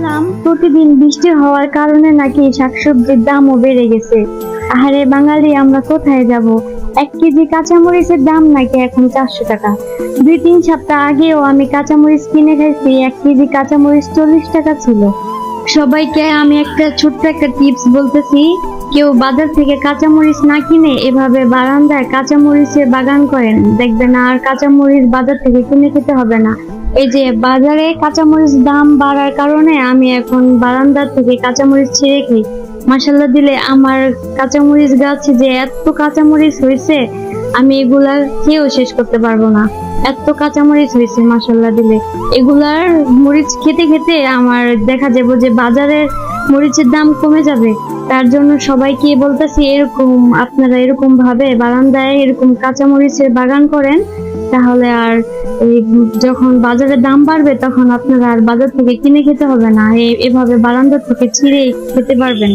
শুনলাম প্রতিদিন বৃষ্টি হওয়ার কারণে নাকি শাকসবজির দামও বেড়ে গেছে। আহারে বাঙালি, আমরা কোথায় যাব? 1 কেজি কাঁচামরিচের দাম নাকি এখন 400 টাকা। 2-3 সপ্তাহ আগেও আমি কাঁচামরিচ কিনে খাইছি, 1 কেজি কাঁচামরিচ 40 টাকা ছিল। সবাইকে আমি ছোট্ট একটা টিপস বলতেছি, কেউ বাজার থেকে কাঁচামরিচ না কিনে এভাবে বারান্দায় কাঁচামরিচের বাগান করেন, দেখবেন আর কাঁচামরিচ বাজার থেকে কিনে খেতে হবে না। এই যে বাজারে কাঁচামরিচ দাম বাড়ার কারণে আমি এখন বারান্দা থেকে কাঁচামরিচ ছিঁড়ে খাই। মাশাল্লাহ দিলে আমার কাঁচামরিচ গাছে যে এত কাঁচামরিচ হয়েছে, আমি এগুলা খেয়েও শেষ করতে পারবো না। এত কাঁচামরিচ হয়েছে মাশাল্লাহ দিলে। এগুলার মরিচ খেতে খেতে আমার দেখা যাবে যে বাজারের মরিচের দাম কমে যাবে। তার জন্য সবাইকে বলতেছি, আপনারা এরকম ভাবে বারান্দায় এরকম কাঁচামরিচের বাগান করেন, তাহলে আর যখন বাজারে দাম বাড়বে তখন আপনারা আর বাজার থেকে কিনে খেতে হবে না, এভাবে বারান্দা থেকে ছিঁড়ে খেতে পারবেন।